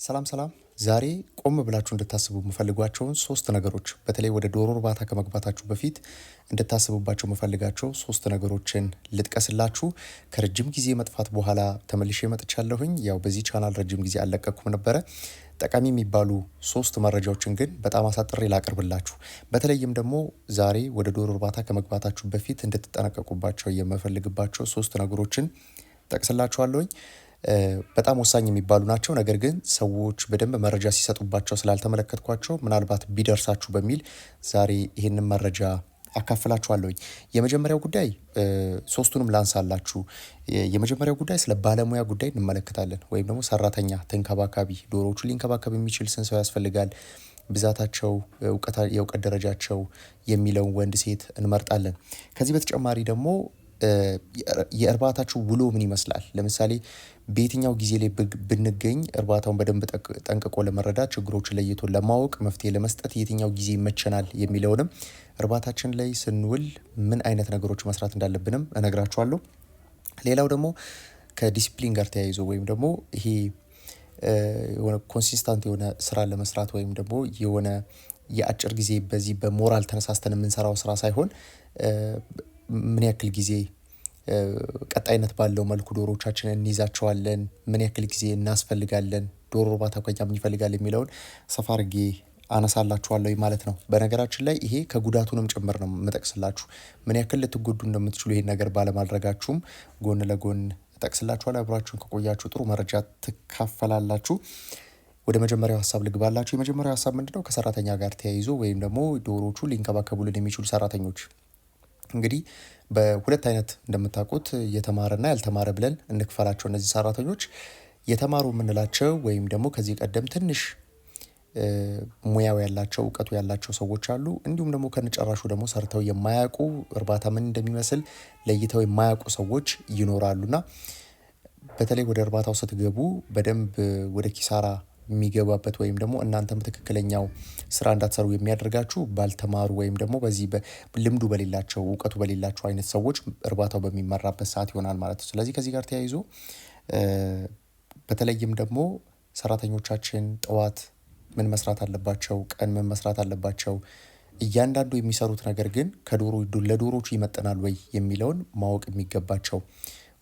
ሰላም ሰላም ዛሬ ቆም ብላችሁ እንድታስቡ የምፈልጓቸውን ሶስት ነገሮች በተለይ ወደ ዶሮ እርባታ ከመግባታችሁ በፊት እንድታስቡባቸው የምፈልጋቸው ሶስት ነገሮችን ልጥቀስላችሁ። ከረጅም ጊዜ መጥፋት በኋላ ተመልሼ መጥቻለሁኝ። ያው በዚህ ቻናል ረጅም ጊዜ አልለቀኩም ነበረ። ጠቃሚ የሚባሉ ሶስት መረጃዎችን ግን በጣም አሳጥሬ ላቅርብላችሁ። በተለይም ደግሞ ዛሬ ወደ ዶሮ እርባታ ከመግባታችሁ በፊት እንድትጠነቀቁባቸው የምፈልግባቸው ሶስት ነገሮችን ጠቅስላችኋለሁኝ። በጣም ወሳኝ የሚባሉ ናቸው። ነገር ግን ሰዎች በደንብ መረጃ ሲሰጡባቸው ስላልተመለከትኳቸው ምናልባት ቢደርሳችሁ በሚል ዛሬ ይህንን መረጃ አካፍላችኋለሁኝ። የመጀመሪያው ጉዳይ ሶስቱንም ላንሳላችሁ። የመጀመሪያው ጉዳይ ስለ ባለሙያ ጉዳይ እንመለከታለን። ወይም ደግሞ ሰራተኛ፣ ተንከባካቢ፣ ዶሮዎቹ ሊንከባከብ የሚችል ስንት ሰው ያስፈልጋል፣ ብዛታቸው፣ የእውቀት ደረጃቸው የሚለውን ወንድ ሴት እንመርጣለን። ከዚህ በተጨማሪ ደግሞ የእርባታችሁ ውሎ ምን ይመስላል? ለምሳሌ በየትኛው ጊዜ ላይ ብንገኝ እርባታውን በደንብ ጠንቅቆ ለመረዳት ችግሮችን ለይቶ ለማወቅ መፍትሄ ለመስጠት የትኛው ጊዜ ይመቸናል የሚለውንም እርባታችን ላይ ስንውል ምን አይነት ነገሮች መስራት እንዳለብንም እነግራችኋለሁ። ሌላው ደግሞ ከዲሲፕሊን ጋር ተያይዞ ወይም ደግሞ ይሄ የሆነ ኮንሲስታንት የሆነ ስራ ለመስራት ወይም ደግሞ የሆነ የአጭር ጊዜ በዚህ በሞራል ተነሳስተን የምንሰራው ስራ ሳይሆን ምን ያክል ጊዜ ቀጣይነት ባለው መልኩ ዶሮዎቻችንን እንይዛቸዋለን፣ ምን ያክል ጊዜ እናስፈልጋለን፣ ዶሮ እርባታ ከኛ ምን ይፈልጋል የሚለውን ሰፋ አድርጌ አነሳላችኋለሁ ማለት ነው። በነገራችን ላይ ይሄ ከጉዳቱንም ጭምር ነው የምጠቅስላችሁ። ምን ያክል ልትጎዱ እንደምትችሉ ይሄን ነገር ባለማድረጋችሁም ጎን ለጎን እጠቅስላችኋለሁ። አብራችሁን ከቆያችሁ ጥሩ መረጃ ትካፈላላችሁ። ወደ መጀመሪያው ሀሳብ ልግባላችሁ። የመጀመሪያው ሀሳብ ምንድነው? ከሰራተኛ ጋር ተያይዞ ወይም ደግሞ ዶሮዎቹ ሊንከባከቡልን የሚችሉ ሰራተኞች። እንግዲህ በሁለት አይነት እንደምታውቁት የተማረና ያልተማረ ብለን እንክፈላቸው። እነዚህ ሰራተኞች የተማሩ የምንላቸው ወይም ደግሞ ከዚህ ቀደም ትንሽ ሙያው ያላቸው እውቀቱ ያላቸው ሰዎች አሉ። እንዲሁም ደግሞ ከነጨራሹ ደግሞ ሰርተው የማያውቁ እርባታ ምን እንደሚመስል ለይተው የማያውቁ ሰዎች ይኖራሉና በተለይ ወደ እርባታው ስትገቡ በደንብ ወደ ኪሳራ የሚገባበት ወይም ደግሞ እናንተም ትክክለኛው ስራ እንዳትሰሩ የሚያደርጋችሁ ባልተማሩ ወይም ደግሞ በዚህ ልምዱ በሌላቸው እውቀቱ በሌላቸው አይነት ሰዎች እርባታው በሚመራበት ሰዓት ይሆናል ማለት ነው። ስለዚህ ከዚህ ጋር ተያይዞ በተለይም ደግሞ ሰራተኞቻችን ጠዋት ምን መስራት አለባቸው፣ ቀን ምን መስራት አለባቸው፣ እያንዳንዱ የሚሰሩት ነገር ግን ለዶሮቹ ይመጥናል ወይ የሚለውን ማወቅ የሚገባቸው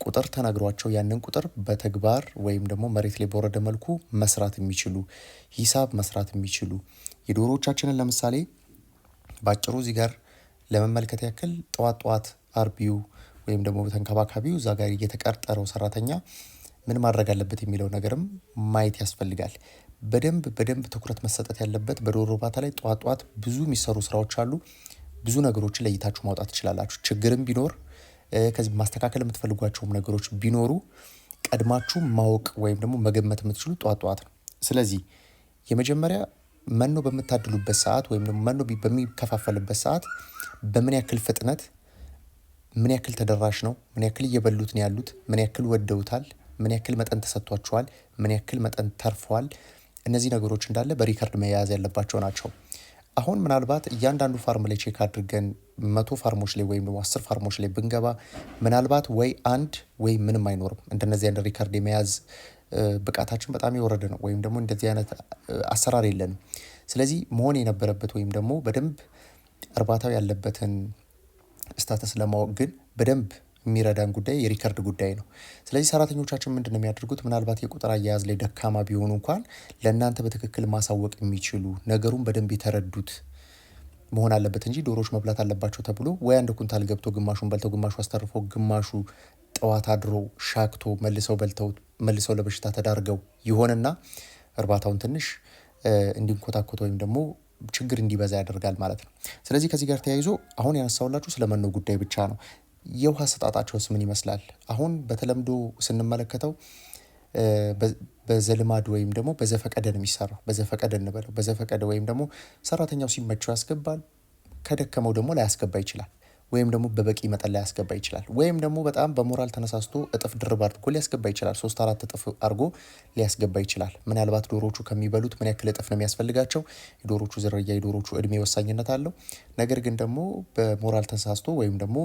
ቁጥር ተነግሯቸው ያንን ቁጥር በተግባር ወይም ደግሞ መሬት ላይ በወረደ መልኩ መስራት የሚችሉ ሂሳብ መስራት የሚችሉ የዶሮዎቻችንን ለምሳሌ ባጭሩ እዚህ ጋር ለመመልከት ያክል ጠዋት አርቢው ወይም ደግሞ ተንከባካቢው እዛ ጋር እየተቀጠረው ሰራተኛ ምን ማድረግ አለበት የሚለው ነገርም ማየት ያስፈልጋል። በደንብ ትኩረት መሰጠት ያለበት በዶሮ እርባታ ላይ ጠዋት ብዙ የሚሰሩ ስራዎች አሉ። ብዙ ነገሮችን ለይታችሁ ማውጣት ትችላላችሁ። ችግርም ቢኖር ከዚህ ማስተካከል የምትፈልጓቸውም ነገሮች ቢኖሩ ቀድማችሁ ማወቅ ወይም ደግሞ መገመት የምትችሉ ጠዋት ነው። ስለዚህ የመጀመሪያ መኖ በምታድሉበት ሰዓት ወይም ደግሞ መኖ በሚከፋፈልበት ሰዓት በምን ያክል ፍጥነት፣ ምን ያክል ተደራሽ ነው፣ ምን ያክል እየበሉት ነው ያሉት፣ ምን ያክል ወደውታል፣ ምን ያክል መጠን ተሰጥቷቸዋል፣ ምን ያክል መጠን ተርፏል። እነዚህ ነገሮች እንዳለ በሪከርድ መያዝ ያለባቸው ናቸው። አሁን ምናልባት እያንዳንዱ ፋርም ላይ ቼክ አድርገን 100 ፋርሞች ላይ ወይም ደግሞ 10 ፋርሞች ላይ ብንገባ ምናልባት ወይ አንድ ወይ ምንም አይኖርም። እንደነዚህ አይነት ሪከርድ የመያዝ ብቃታችን በጣም የወረደ ነው፣ ወይም ደግሞ እንደዚህ አይነት አሰራር የለንም። ስለዚህ መሆን የነበረበት ወይም ደግሞ በደንብ እርባታው ያለበትን ስታተስ ለማወቅ ግን በደንብ የሚረዳን ጉዳይ የሪከርድ ጉዳይ ነው። ስለዚህ ሰራተኞቻችን ምንድን ነው የሚያደርጉት? ምናልባት የቁጥር አያያዝ ላይ ደካማ ቢሆኑ እንኳን ለእናንተ በትክክል ማሳወቅ የሚችሉ ነገሩን በደንብ የተረዱት መሆን አለበት እንጂ ዶሮዎች መብላት አለባቸው ተብሎ ወይ አንድ ኩንታል ገብቶ ግማሹን በልተው ግማሹ አስተርፈው ግማሹ ጠዋት አድሮ ሻክቶ መልሰው በልተው መልሰው ለበሽታ ተዳርገው ይሆንና እርባታውን ትንሽ እንዲንኮታኮት ወይም ደግሞ ችግር እንዲበዛ ያደርጋል ማለት ነው። ስለዚህ ከዚህ ጋር ተያይዞ አሁን ያነሳውላችሁ ስለመኖ ጉዳይ ብቻ ነው። የውሃ አሰጣጣቸውስ ምን ይመስላል? አሁን በተለምዶ ስንመለከተው በዘልማድ ወይም ደግሞ በዘፈቀደ ነው የሚሰራው። በዘፈቀደ እንበለው፣ በዘፈቀደ ወይም ደግሞ ሰራተኛው ሲመቸው ያስገባል፣ ከደከመው ደግሞ ላያስገባ ይችላል። ወይም ደግሞ በበቂ መጠን ላይ ያስገባ ይችላል። ወይም ደግሞ በጣም በሞራል ተነሳስቶ እጥፍ ድርብ አድርጎ ሊያስገባ ይችላል። 3-4 እጥፍ አድርጎ ሊያስገባ ይችላል። ምናልባት ዶሮቹ ከሚበሉት ምን ያክል እጥፍ ነው የሚያስፈልጋቸው? የዶሮቹ ዝርያ የዶሮቹ እድሜ ወሳኝነት አለው። ነገር ግን ደግሞ በሞራል ተነሳስቶ ወይም ደግሞ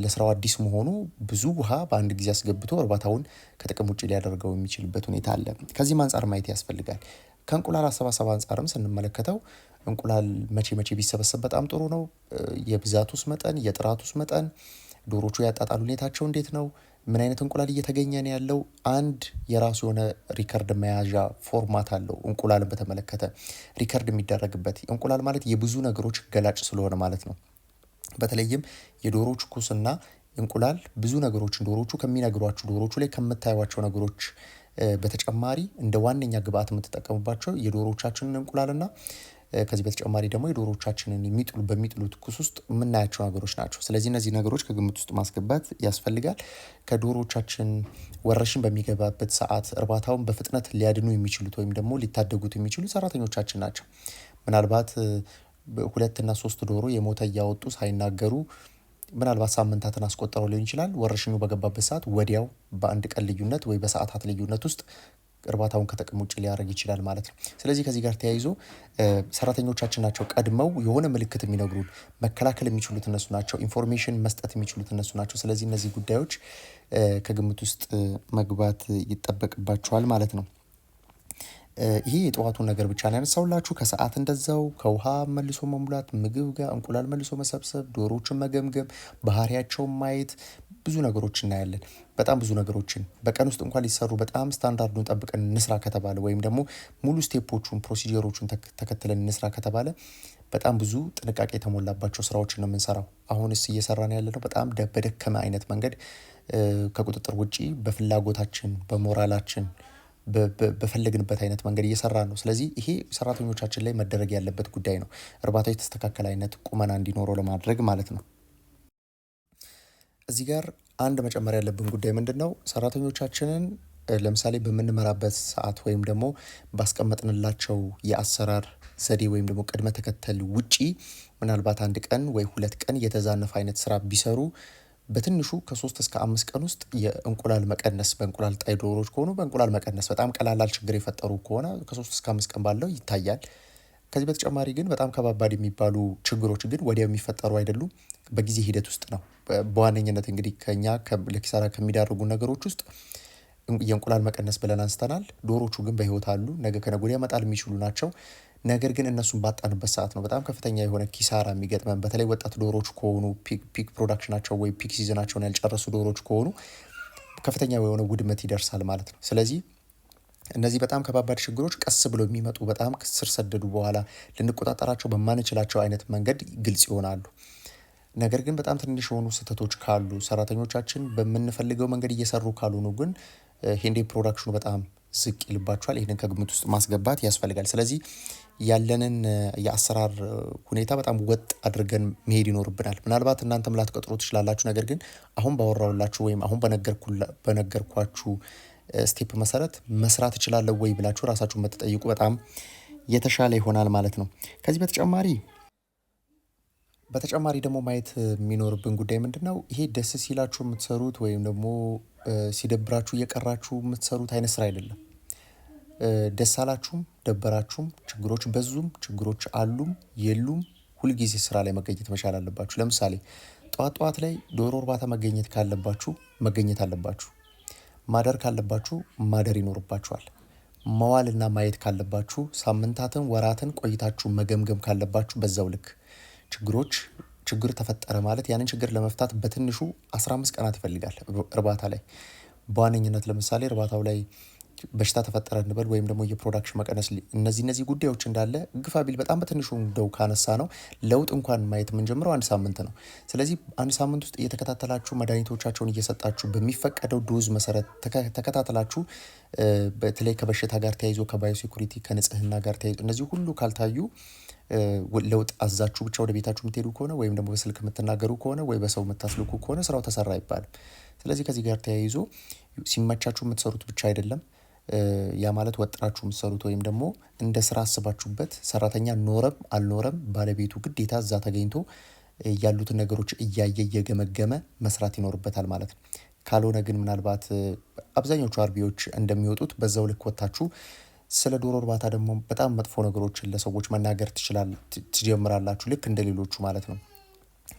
ለስራው አዲስ መሆኑ ብዙ ውሃ በአንድ ጊዜ አስገብቶ እርባታውን ከጥቅም ውጭ ሊያደርገው የሚችልበት ሁኔታ አለ። ከዚህም አንጻር ማየት ያስፈልጋል። ከእንቁላል አሰባሰብ አንጻርም ስንመለከተው እንቁላል መቼ መቼ ቢሰበሰብ በጣም ጥሩ ነው? የብዛቱስ መጠን፣ የጥራቱስ መጠን፣ ዶሮቹ ያጣጣል ሁኔታቸው እንዴት ነው? ምን አይነት እንቁላል እየተገኘ ነው ያለው? አንድ የራሱ የሆነ ሪከርድ መያዣ ፎርማት አለው። እንቁላልን በተመለከተ ሪከርድ የሚደረግበት እንቁላል ማለት የብዙ ነገሮች ገላጭ ስለሆነ ማለት ነው። በተለይም የዶሮች ኩስና እንቁላል ብዙ ነገሮችን ዶሮቹ ከሚነግሯችሁ ዶሮቹ ላይ ከምታዩቸው ነገሮች በተጨማሪ እንደ ዋነኛ ግብአት የምትጠቀሙባቸው የዶሮቻችንን እንቁላልና ከዚህ በተጨማሪ ደግሞ የዶሮቻችንን በሚጥሉት ኩስ ውስጥ የምናያቸው ነገሮች ናቸው። ስለዚህ እነዚህ ነገሮች ከግምት ውስጥ ማስገባት ያስፈልጋል። ከዶሮቻችን ወረርሽኝ በሚገባበት ሰዓት እርባታውን በፍጥነት ሊያድኑ የሚችሉት ወይም ደግሞ ሊታደጉት የሚችሉት ሰራተኞቻችን ናቸው። ምናልባት 2 እና 3 ዶሮ የሞተ እያወጡ ሳይናገሩ ምናልባት ሳምንታትን አስቆጠረው ሊሆን ይችላል። ወረርሽኙ በገባበት ሰዓት ወዲያው በአንድ ቀን ልዩነት ወይ በሰዓታት ልዩነት ውስጥ እርባታውን ከጥቅም ውጭ ሊያደርግ ይችላል ማለት ነው። ስለዚህ ከዚህ ጋር ተያይዞ ሰራተኞቻችን ናቸው ቀድመው የሆነ ምልክት የሚነግሩን፣ መከላከል የሚችሉት እነሱ ናቸው፣ ኢንፎርሜሽን መስጠት የሚችሉት እነሱ ናቸው። ስለዚህ እነዚህ ጉዳዮች ከግምት ውስጥ መግባት ይጠበቅባቸዋል ማለት ነው። ይሄ የጠዋቱን ነገር ብቻ ነው ያነሳውላችሁ። ከሰዓት እንደዛው ከውሃ መልሶ መሙላት፣ ምግብ ጋር እንቁላል መልሶ መሰብሰብ፣ ዶሮዎችን መገምገም፣ ባህሪያቸውን ማየት፣ ብዙ ነገሮች እናያለን። በጣም ብዙ ነገሮችን በቀን ውስጥ እንኳን ሊሰሩ በጣም ስታንዳርዱን ጠብቀን እንስራ ከተባለ ወይም ደግሞ ሙሉ ስቴፖቹን ፕሮሲጀሮቹን ተከትለን እንስራ ከተባለ በጣም ብዙ ጥንቃቄ የተሞላባቸው ስራዎችን ነው የምንሰራው። አሁንስ እየሰራን ያለ ነው በጣም በደከመ አይነት መንገድ ከቁጥጥር ውጪ በፍላጎታችን በሞራላችን በፈለግንበት አይነት መንገድ እየሰራ ነው። ስለዚህ ይሄ ሰራተኞቻችን ላይ መደረግ ያለበት ጉዳይ ነው። እርባታው የተስተካከለ አይነት ቁመና እንዲኖረው ለማድረግ ማለት ነው። እዚህ ጋር አንድ መጨመር ያለብን ጉዳይ ምንድን ነው? ሰራተኞቻችንን ለምሳሌ በምንመራበት ሰዓት ወይም ደግሞ ባስቀመጥንላቸው የአሰራር ዘዴ ወይም ደግሞ ቅድመ ተከተል ውጪ ምናልባት 1 ቀን ወይ 2 ቀን የተዛነፈ አይነት ስራ ቢሰሩ በትንሹ ከ3 እስከ 5 ቀን ውስጥ የእንቁላል መቀነስ በእንቁላል ጣይ ዶሮዎች ከሆኑ በእንቁላል መቀነስ በጣም ቀላል ችግር የፈጠሩ ከሆነ ከ3 እስከ 5 ቀን ባለው ይታያል። ከዚህ በተጨማሪ ግን በጣም ከባባድ የሚባሉ ችግሮች ግን ወዲያው የሚፈጠሩ አይደሉም፣ በጊዜ ሂደት ውስጥ ነው። በዋነኝነት እንግዲህ ከኛ ለኪሳራ ከሚዳርጉ ነገሮች ውስጥ የእንቁላል መቀነስ ብለን አንስተናል። ዶሮቹ ግን በህይወት አሉ፣ ነገ ከነገ ወዲያ መጣል የሚችሉ ናቸው። ነገር ግን እነሱን ባጣንበት ሰዓት ነው በጣም ከፍተኛ የሆነ ኪሳራ የሚገጥመን። በተለይ ወጣት ዶሮች ከሆኑ ፒክ ፕሮዳክሽናቸው ወይ ፒክ ሲዝናቸውን ያልጨረሱ ዶሮች ከሆኑ ከፍተኛ የሆነ ውድመት ይደርሳል ማለት ነው። ስለዚህ እነዚህ በጣም ከባባድ ችግሮች ቀስ ብሎ የሚመጡ በጣም ስር ሰደዱ በኋላ ልንቆጣጠራቸው በማንችላቸው አይነት መንገድ ግልጽ ይሆናሉ። ነገር ግን በጣም ትንሽ የሆኑ ስህተቶች ካሉ ሰራተኞቻችን በምንፈልገው መንገድ እየሰሩ ካልሆኑ ግን ሄንዴ ፕሮዳክሽኑ በጣም ዝቅ ይልባቸዋል። ይህንን ከግምት ውስጥ ማስገባት ያስፈልጋል። ስለዚህ ያለንን የአሰራር ሁኔታ በጣም ወጥ አድርገን መሄድ ይኖርብናል። ምናልባት እናንተም ላትቀጥሩ ትችላላችሁ። ነገር ግን አሁን ባወራውላችሁ ወይም አሁን በነገርኳችሁ ስቴፕ መሰረት መስራት እችላለሁ ወይ ብላችሁ ራሳችሁን ብትጠይቁ በጣም የተሻለ ይሆናል ማለት ነው። ከዚህ በተጨማሪ ደግሞ ማየት የሚኖርብን ጉዳይ ምንድን ነው? ይሄ ደስ ሲላችሁ የምትሰሩት ወይም ደግሞ ሲደብራችሁ እየቀራችሁ የምትሰሩት አይነት ስራ አይደለም። ደስ አላችሁም ደበራችሁም ችግሮች በዙም ችግሮች አሉም የሉም ሁልጊዜ ስራ ላይ መገኘት መቻል አለባችሁ። ለምሳሌ ጠዋት ላይ ዶሮ እርባታ መገኘት ካለባችሁ መገኘት አለባችሁ። ማደር ካለባችሁ ማደር ይኖርባችኋል። መዋልና ማየት ካለባችሁ ሳምንታትን ወራትን ቆይታችሁ መገምገም ካለባችሁ በዛው ልክ ችግር ተፈጠረ ማለት ያንን ችግር ለመፍታት በትንሹ 15 ቀናት ይፈልጋል። እርባታ ላይ በዋነኝነት ለምሳሌ እርባታው ላይ በሽታ ተፈጠረ እንበል ወይም ደግሞ የፕሮዳክሽን መቀነስ እነዚህ ጉዳዮች እንዳለ ግፋ ቢል በጣም በትንሹ እንደው ካነሳ ነው ለውጥ እንኳን ማየት የምንጀምረው 1 ሳምንት ነው። ስለዚህ 1 ሳምንት ውስጥ እየተከታተላችሁ መድኃኒቶቻቸውን እየሰጣችሁ በሚፈቀደው ዶዝ መሰረት ተከታተላችሁ በተለይ ከበሽታ ጋር ተያይዞ ከባዮ ሴኩሪቲ ከንጽህና ጋር ተያይዞ እነዚህ ሁሉ ካልታዩ ለውጥ አዛችሁ ብቻ ወደ ቤታችሁ የምትሄዱ ከሆነ ወይም ደግሞ በስልክ የምትናገሩ ከሆነ ወይ በሰው የምታስልኩ ከሆነ ስራው ተሰራ አይባልም። ስለዚህ ከዚህ ጋር ተያይዞ ሲመቻችሁ የምትሰሩት ብቻ አይደለም። ያ ማለት ወጥራችሁ የምትሰሩት ወይም ደግሞ እንደ ስራ አስባችሁበት ሰራተኛ ኖረም አልኖረም ባለቤቱ ግዴታ እዛ ተገኝቶ ያሉትን ነገሮች እያየ እየገመገመ መስራት ይኖርበታል ማለት ነው። ካልሆነ ግን ምናልባት አብዛኞቹ አርቢዎች እንደሚወጡት በዛው ልክ ወጥታችሁ ስለ ዶሮ እርባታ ደግሞ በጣም መጥፎ ነገሮችን ለሰዎች መናገር ትጀምራላችሁ፣ ልክ እንደ ሌሎቹ ማለት ነው።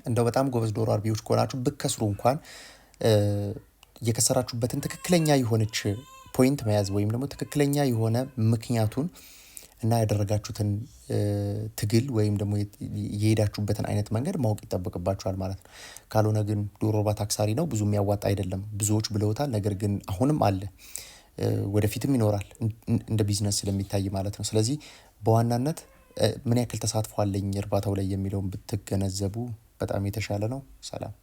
እንደው በጣም ጎበዝ ዶሮ አርቢዎች ከሆናችሁ ብከስሩ እንኳን የከሰራችሁበትን ትክክለኛ የሆነች ፖይንት መያዝ ወይም ደግሞ ትክክለኛ የሆነ ምክንያቱን እና ያደረጋችሁትን ትግል ወይም ደግሞ የሄዳችሁበትን አይነት መንገድ ማወቅ ይጠበቅባችኋል ማለት ነው። ካልሆነ ግን ዶሮ እርባታ አክሳሪ ነው፣ ብዙ የሚያዋጣ አይደለም፣ ብዙዎች ብለውታል። ነገር ግን አሁንም አለ፣ ወደፊትም ይኖራል እንደ ቢዝነስ ስለሚታይ ማለት ነው። ስለዚህ በዋናነት ምን ያክል ተሳትፎ አለኝ እርባታው ላይ የሚለውን ብትገነዘቡ በጣም የተሻለ ነው። ሰላም።